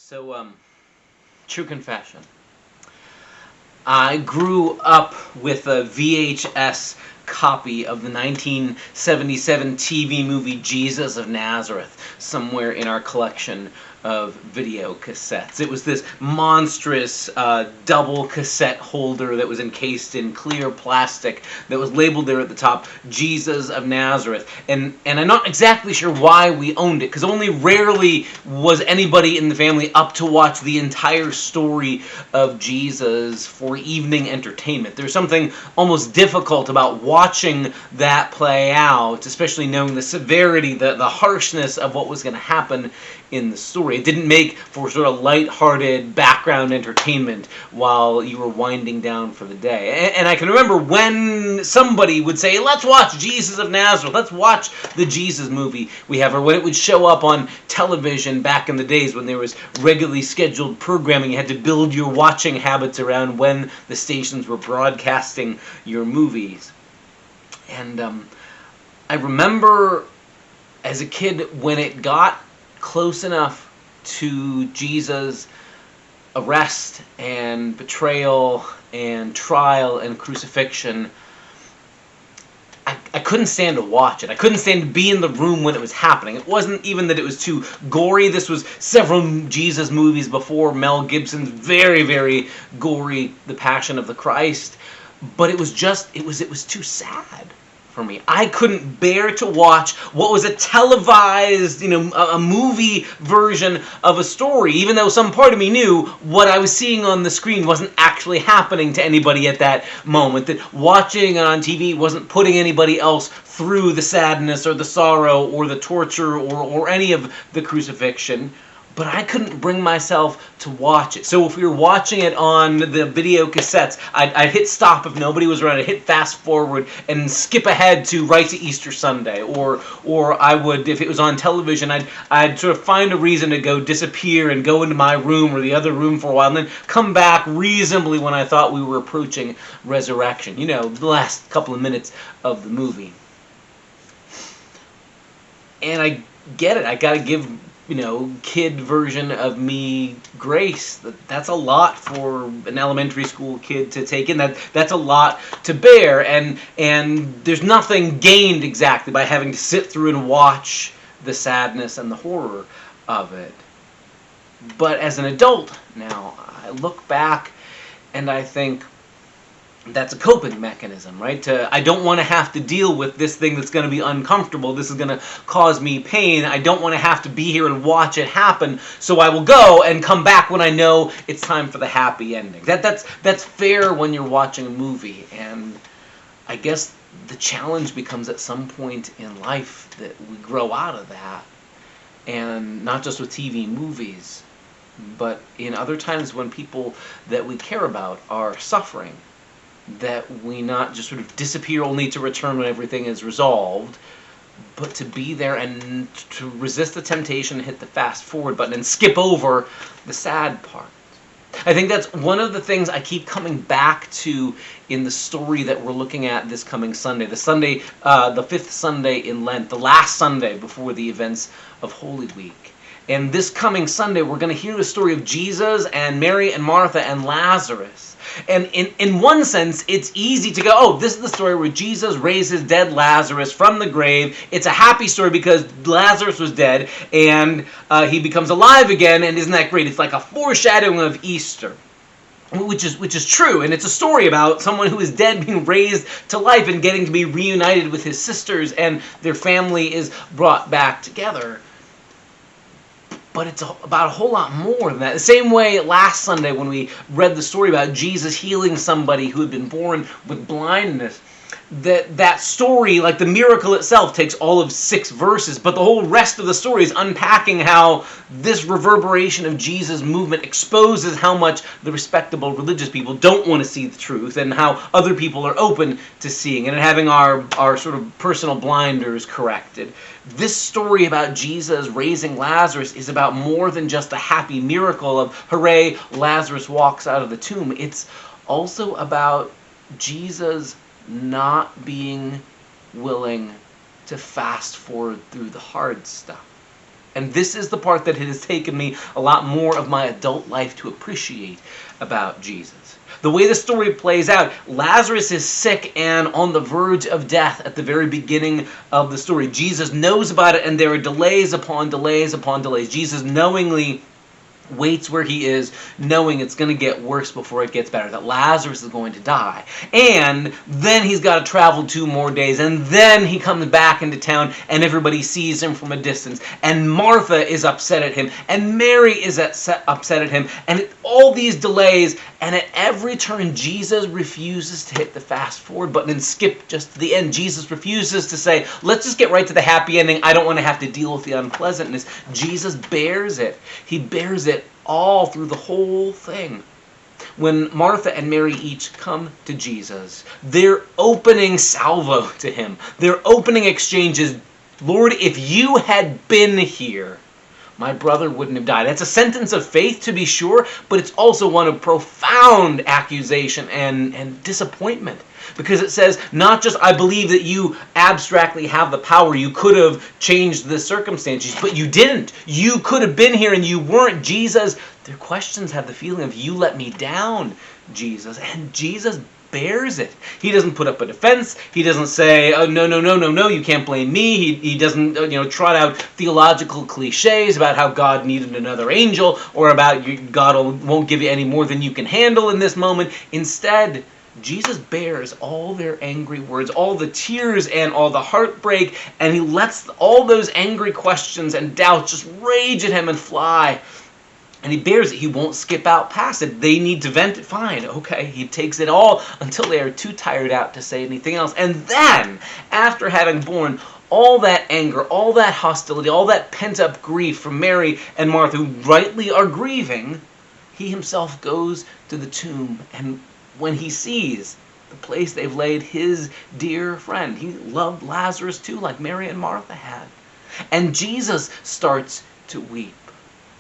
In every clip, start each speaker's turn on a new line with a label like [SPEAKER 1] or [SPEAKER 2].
[SPEAKER 1] So, true confession. I grew up with a VHS copy of the 1977 TV movie Jesus of Nazareth somewhere in our collection of video cassettes. It was this monstrous double cassette holder that was encased in clear plastic that was labeled there at the top, Jesus of Nazareth. And I'm not exactly sure why we owned it, because only rarely was anybody in the family up to watch the entire story of Jesus for evening entertainment. There's something almost difficult about watching that play out, especially knowing the severity, the harshness of what was going to happen in the story. It didn't make for sort of light-hearted background entertainment while you were winding down for the day. And I can remember when somebody would say, let's watch Jesus of Nazareth, let's watch the Jesus movie we have, or when it would show up on television back in the days when there was regularly scheduled programming. You had to build your watching habits around when the stations were broadcasting your movies. And I remember as a kid when it got close enough to Jesus' arrest and betrayal and trial and crucifixion, I couldn't stand to watch it. I couldn't stand to be in the room when it was happening. It wasn't even that it was too gory. This was several Jesus movies before Mel Gibson's very, very gory The Passion of the Christ. But it was too sad for me. I couldn't bear to watch what was a televised, a movie version of a story, even though some part of me knew what I was seeing on the screen wasn't actually happening to anybody at that moment, that watching it on TV wasn't putting anybody else through the sadness or the sorrow or the torture or any of the crucifixion. But I couldn't bring myself to watch it. So if we were watching it on the video cassettes, I'd hit stop if nobody was around. I'd hit fast forward and skip ahead to right to Easter Sunday. Or I would, if it was on television, I'd sort of find a reason to go disappear and go into my room or the other room for a while, and then come back reasonably when I thought we were approaching resurrection. The last couple of minutes of the movie. And I get it. I got to give kid version of me grace. That's a lot for an elementary school kid to take in. That's a lot to bear, and there's nothing gained exactly by having to sit through and watch the sadness and the horror of it. But as an adult now, I look back and I think, that's a coping mechanism, right? I don't want to have to deal with this thing that's going to be uncomfortable. This is going to cause me pain. I don't want to have to be here and watch it happen, so I will go and come back when I know it's time for the happy ending. That's fair when you're watching a movie, and I guess the challenge becomes at some point in life that we grow out of that, and not just with TV movies, but in other times when people that we care about are suffering, that we not just sort of disappear only to return when everything is resolved, but to be there and to resist the temptation to hit the fast forward button and skip over the sad part. I think that's one of the things I keep coming back to in the story that we're looking at this coming Sunday. The fifth Sunday in Lent, the last Sunday before the events of Holy Week. And this coming Sunday, we're going to hear the story of Jesus and Mary and Martha and Lazarus. And in one sense, it's easy to go, oh, this is the story where Jesus raises dead Lazarus from the grave. It's a happy story because Lazarus was dead and he becomes alive again. And isn't that great? It's like a foreshadowing of Easter, which is true. And it's a story about someone who is dead being raised to life and getting to be reunited with his sisters, and their family is brought back together. But it's about a whole lot more than that. The same way last Sunday when we read the story about Jesus healing somebody who had been born with blindness, that story, like the miracle itself, takes all of 6 verses, but the whole rest of the story is unpacking how this reverberation of Jesus' movement exposes how much the respectable religious people don't want to see the truth, and how other people are open to seeing it and having our sort of personal blinders corrected. This story about Jesus raising Lazarus is about more than just a happy miracle of, hooray, Lazarus walks out of the tomb. It's also about Jesus not being willing to fast forward through the hard stuff. And this is the part that it has taken me a lot more of my adult life to appreciate about Jesus. The way the story plays out, Lazarus is sick and on the verge of death at the very beginning of the story. Jesus knows about it, and there are delays upon delays upon delays. Jesus knowingly waits where he is, knowing it's going to get worse before it gets better, that Lazarus is going to die. And then he's got to travel 2 more days, and then he comes back into town, and everybody sees him from a distance. And Martha is upset at him, and Mary is upset at him, and all these delays, and at every turn, Jesus refuses to hit the fast forward button and skip just to the end. Jesus refuses to say, let's just get right to the happy ending. I don't want to have to deal with the unpleasantness. Jesus bears it. He bears it all through the whole thing. When Martha and Mary each come to Jesus, their opening salvo to him, their opening exchange is, Lord, if you had been here, my brother wouldn't have died. That's a sentence of faith, to be sure, but it's also one of profound accusation and disappointment. Because it says, not just, I believe that you abstractly have the power, you could have changed the circumstances, but you didn't. You could have been here and you weren't. Jesus, their questions have the feeling of, you let me down, Jesus. And Jesus bears it. He doesn't put up a defense. He doesn't say, oh, no, you can't blame me. He doesn't trot out theological cliches about how God needed another angel, or about God won't give you any more than you can handle in this moment. Instead, Jesus bears all their angry words, all the tears and all the heartbreak, and he lets all those angry questions and doubts just rage at him and fly. And he bears it. He won't skip out past it. They need to vent it. Fine. Okay. He takes it all until they are too tired out to say anything else. And then, after having borne all that anger, all that hostility, all that pent-up grief from Mary and Martha, who rightly are grieving, he himself goes to the tomb. And when he sees the place they've laid his dear friend, he loved Lazarus too, like Mary and Martha had. And Jesus starts to weep.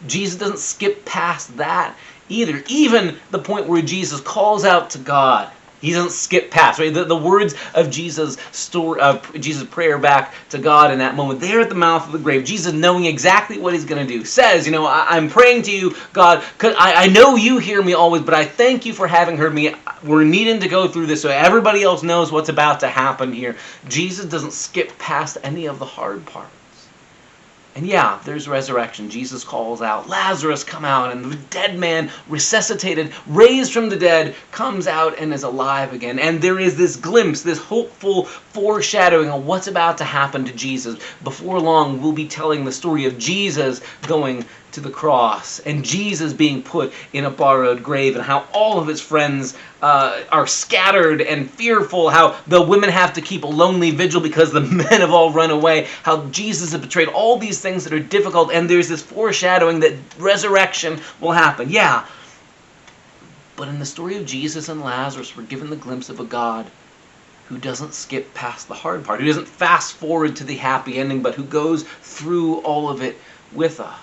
[SPEAKER 1] Jesus doesn't skip past that either. Even the point where Jesus calls out to God, he doesn't skip past, right? The words of Jesus' story, of Jesus' prayer back to God in that moment, there at the mouth of the grave, Jesus, knowing exactly what he's going to do, says, I'm praying to you, God, because I know you hear me always, but I thank you for having heard me. We're needing to go through this so everybody else knows what's about to happen here. Jesus doesn't skip past any of the hard parts. And yeah, there's resurrection. Jesus calls out, Lazarus, come out. And the dead man, resuscitated, raised from the dead, comes out and is alive again. And there is this glimpse, this hopeful foreshadowing of what's about to happen to Jesus. Before long, we'll be telling the story of Jesus going to the cross and Jesus being put in a borrowed grave, and how all of his friends are scattered and fearful, how the women have to keep a lonely vigil because the men have all run away, how Jesus is betrayed, all these things that are difficult, and there's this foreshadowing that resurrection will happen. Yeah, but in the story of Jesus and Lazarus, we're given the glimpse of a God who doesn't skip past the hard part, who doesn't fast forward to the happy ending, but who goes through all of it with us.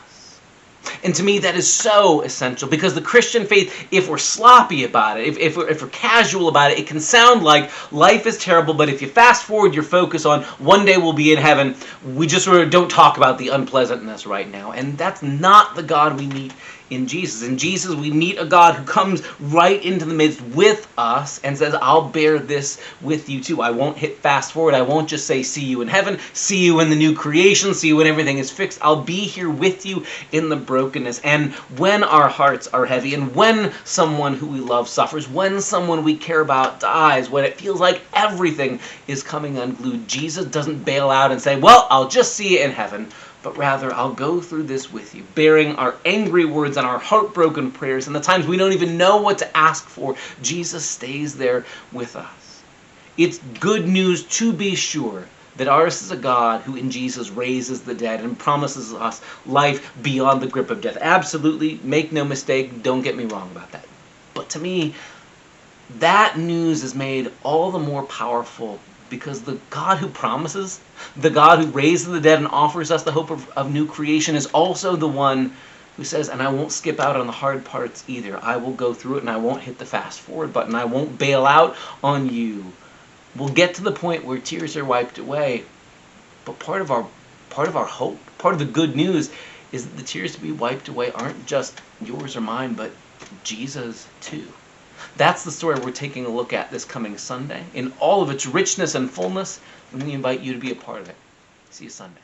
[SPEAKER 1] And to me, that is so essential, because the Christian faith, if we're sloppy about it, if we're casual about it, it can sound like life is terrible, but if you fast forward your focus on one day we'll be in heaven, we just sort of don't talk about the unpleasantness right now. And that's not the God we meet in Jesus. In Jesus, we meet a God who comes right into the midst with us and says, I'll bear this with you too. I won't hit fast forward. I won't just say, see you in heaven, see you in the new creation, see you when everything is fixed. I'll be here with you in the brokenness. And when our hearts are heavy, and when someone who we love suffers, when someone we care about dies, when it feels like everything is coming unglued, Jesus doesn't bail out and say, well, I'll just see you in heaven. But rather, I'll go through this with you, bearing our angry words and our heartbroken prayers, and the times we don't even know what to ask for. Jesus stays there with us. It's good news, to be sure, that ours is a God who in Jesus raises the dead and promises us life beyond the grip of death. Absolutely, make no mistake, don't get me wrong about that. But to me, that news is made all the more powerful because the God who promises, the God who raises the dead and offers us the hope of new creation, is also the one who says, and I won't skip out on the hard parts either. I will go through it, and I won't hit the fast forward button. I won't bail out on you. We'll get to the point where tears are wiped away, but part of part of our hope, part of the good news, is that the tears to be wiped away aren't just yours or mine, but Jesus too. That's the story we're taking a look at this coming Sunday in all of its richness and fullness, and we invite you to be a part of it. See you Sunday.